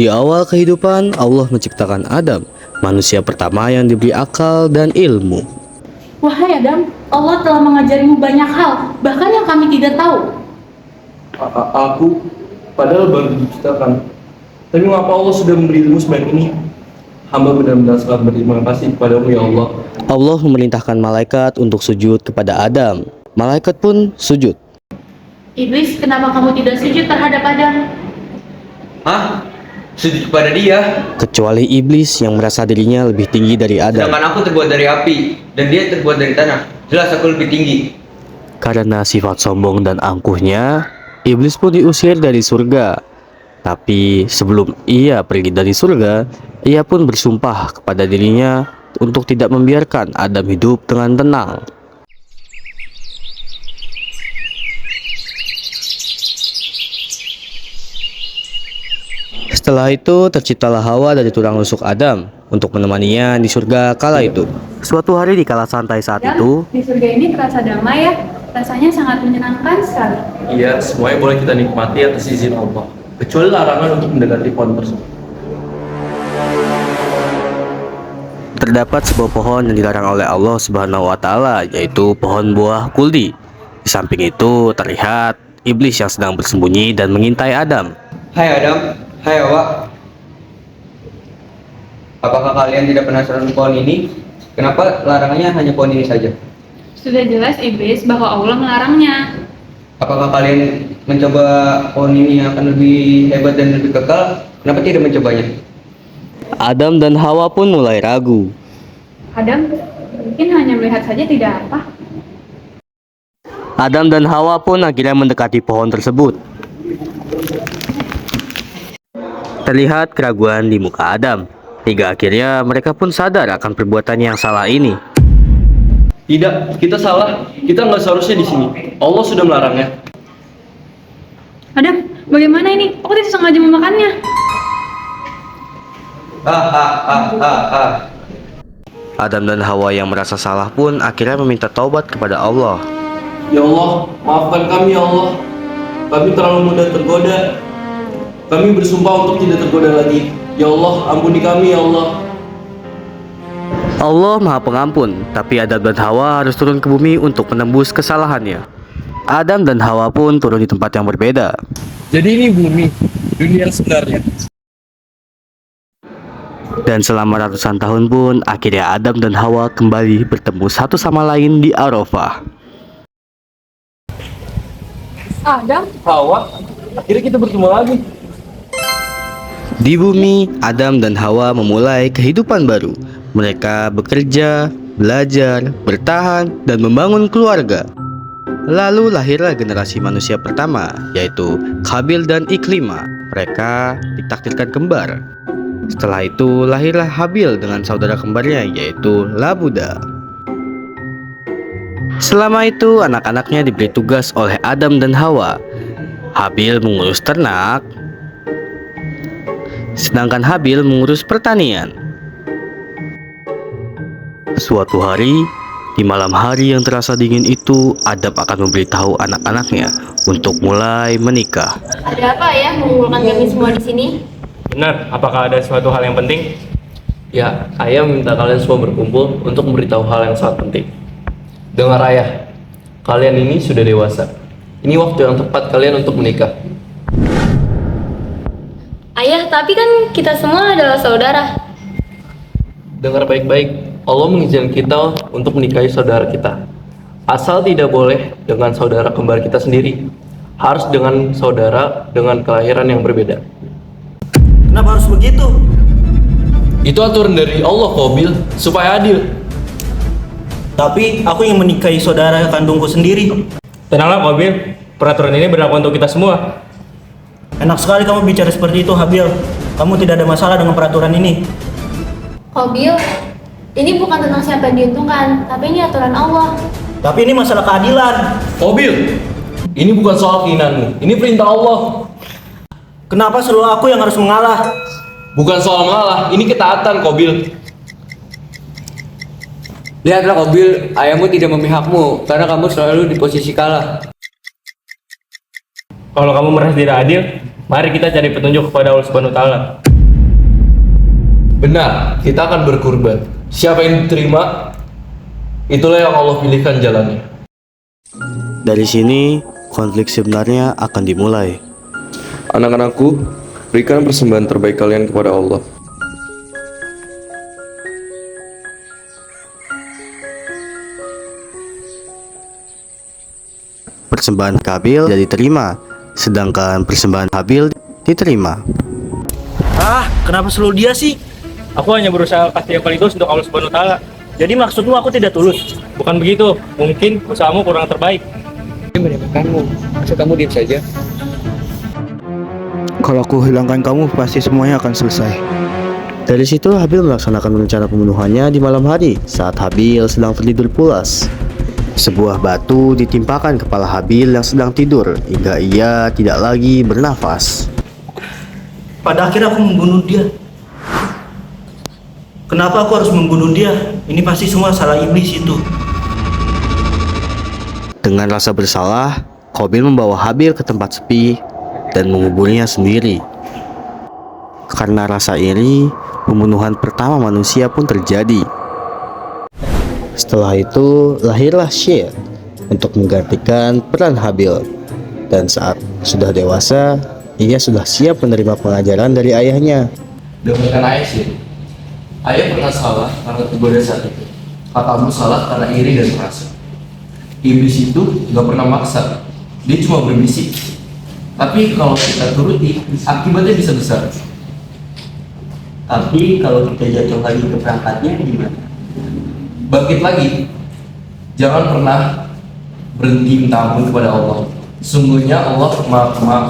Di awal kehidupan, Allah menciptakan Adam, manusia pertama yang diberi akal dan ilmu. Wahai Adam, Allah telah mengajarimu banyak hal, bahkan yang kami tidak tahu. Aku padahal baru diciptakan. Tapi mengapa Allah sudah memberi ilmu sebanyak ini? Hamba benar-benar sangat berterima kasih kepadamu ya Allah. Allah memerintahkan malaikat untuk sujud kepada Adam. Malaikat pun sujud. Iblis, kenapa kamu tidak sujud terhadap Adam? Hah? Sujud kepada dia? Kecuali iblis yang merasa dirinya lebih tinggi dari Adam. Sedangkan aku terbuat dari api dan dia terbuat dari tanah. Jelas aku lebih tinggi. Karena sifat sombong dan angkuhnya, iblis pun diusir dari surga. Tapi sebelum ia pergi dari surga, ia pun bersumpah kepada dirinya untuk tidak membiarkan Adam hidup dengan tenang. Setelah itu terciptalah Hawa dari tulang rusuk Adam untuk menemaninya di surga kala itu. Suatu hari di kala santai saat itu, Di surga ini terasa damai ya, rasanya sangat menyenangkan sekali. Iya, semuanya boleh kita nikmati atas izin Allah. Kecuali larangan untuk mendekati pohon tersebut. terdapat sebuah pohon yang dilarang oleh Allah Subhanahu wa taala, yaitu pohon buah kuldi. Di samping itu terlihat iblis yang sedang bersembunyi dan mengintai Adam. Hai Adam, hai Hawa. Apakah kalian tidak penasaran pohon ini? Kenapa larangannya hanya pohon ini saja? Sudah jelas iblis bahwa Allah melarangnya. Apakah kalian mencoba pohon ini yang akan lebih hebat dan lebih kekal? Kenapa tidak mencobanya? Adam dan Hawa pun mulai ragu. Adam, mungkin hanya melihat saja tidak apa. Adam dan Hawa pun akhirnya mendekati pohon tersebut. Terlihat keraguan di muka Adam, hingga akhirnya mereka pun sadar akan perbuatan yang salah ini. Tidak, kita salah. Kita nggak seharusnya di sini. Allah sudah melarangnya. Adam, bagaimana ini? Aku tidak sengaja memakannya. Adam dan Hawa yang merasa salah pun akhirnya meminta taubat kepada Allah. Ya Allah, maafkan kami ya Allah. Kami terlalu mudah tergoda. Kami bersumpah untuk tidak tergoda lagi. Ya Allah, ampuni kami ya Allah. Allah Maha Pengampun, tapi Adam dan Hawa harus turun ke bumi untuk menembus kesalahannya. Adam dan Hawa pun turun di tempat yang berbeda. Jadi ini bumi, dunia yang sebenarnya. Dan selama ratusan tahun pun, akhirnya Adam dan Hawa kembali bertemu satu sama lain di Arafah. Adam, Hawa, akhirnya kita bertemu lagi. Di bumi, Adam dan Hawa memulai kehidupan baru. Mereka bekerja, belajar, bertahan, dan membangun keluarga. Lalu lahirlah generasi manusia pertama, yaitu Qabil dan Iklima. Mereka ditakdirkan kembar. Setelah itu lahirlah Habil dengan saudara kembarnya, yaitu Labuda. Selama itu anak-anaknya diberi tugas oleh Adam dan Hawa. Habil mengurus ternak, sedangkan Habil mengurus pertanian. Suatu hari, di malam hari yang terasa dingin itu, Adam akan memberitahu anak-anaknya untuk mulai menikah. Ada apa ya mengumpulkan kami semua di sini? Benar, apakah ada suatu hal yang penting? Ya, ayah meminta kalian semua berkumpul untuk memberitahu hal yang sangat penting. Dengar ayah, kalian ini sudah dewasa. Ini waktu yang tepat kalian untuk menikah. Ayah, tapi kan kita semua adalah saudara. Dengar baik-baik, Allah mengizinkan kita untuk menikahi saudara kita. Asal tidak boleh dengan saudara kembar kita sendiri. Harus dengan saudara dengan kelahiran yang berbeda. Kenapa harus begitu? Itu aturan dari Allah, Qabil, supaya adil. Tapi aku yang menikahi saudara kandungku sendiri. Tenanglah Qabil, peraturan ini berlaku untuk kita semua. Enak sekali kamu bicara seperti itu, Habil. Kamu tidak ada masalah dengan peraturan ini. Qabil, ini bukan tentang siapa yang diuntungkan, tapi ini aturan Allah. Tapi ini masalah keadilan. Qabil, ini bukan soal keinginanmu, ini perintah Allah. Kenapa selalu aku yang harus mengalah? Bukan soal mengalah, ini ketaatan, Qabil. Lihatlah Qabil, ayahmu tidak memihakmu karena kamu selalu di posisi kalah. Kalau kamu merasa tidak adil, mari kita cari petunjuk kepada Allah Subhanahu wa taala. Benar, kita akan berkurban. Siapa yang diterima, itulah yang Allah pilihkan jalannya. Dari sini, konflik sebenarnya akan dimulai. Anak-anakku, berikan persembahan terbaik kalian kepada Allah. Persembahan Kabil tidak diterima, sedangkan persembahan Habil diterima. Ah, kenapa selalu dia sih? Aku hanya berusaha kasih yang paling tulus untuk Allah Subhanahu wa taala. Jadi maksudmu aku tidak tulus? Bukan begitu, mungkin usahamu kurang terbaik. Meremehkanmu, masa kamu diam saja? Kalau aku hilangkan kamu, pasti semuanya akan selesai. Dari situ Habil melaksanakan rencana pembunuhannya di malam hari saat Habil sedang tertidur pulas. Sebuah batu ditimpakan kepala Habil yang sedang tidur hingga ia tidak lagi bernafas. Pada akhirnya aku membunuh dia. Kenapa aku harus membunuh dia? Ini pasti semua salah iblis itu. Dengan rasa bersalah, Qabil membawa Habil ke tempat sepi dan menguburnya sendiri. Karena rasa iri, pembunuhan pertama manusia pun terjadi. Setelah itu, lahirlah Syed untuk menggantikan peran Habil. Dan saat sudah dewasa, ia sudah siap menerima pengajaran dari ayahnya. Dengarkan ayah sih. Ayah pernah salah karena tergoda saat itu. Katamu salah karena iri dan merasa. Iblis itu nggak pernah maksa. Dia cuma berbisik. Tapi kalau kita turuti, akibatnya bisa besar. Tapi kalau kita jatuh lagi ke perangkatnya gimana? Bangkit lagi. Jangan pernah berhenti minta ampun kepada Allah. Sungguhnya Allah maha pemaaf.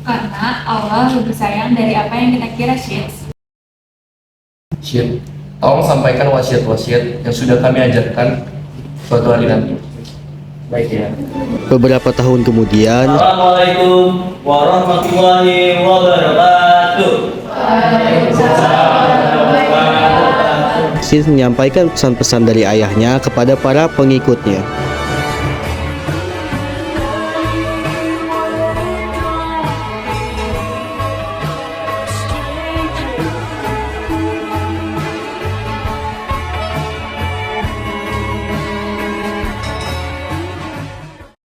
Karena Allah lebih sayang dari apa yang kita kira, Syed. Syed, tolong sampaikan wasiat-wasiat yang sudah kami ajarkan suatu hari nanti. Baik ya. Beberapa tahun kemudian, Assalamualaikum warahmatullahi wabarakatuh. Syed menyampaikan pesan-pesan dari ayahnya kepada para pengikutnya.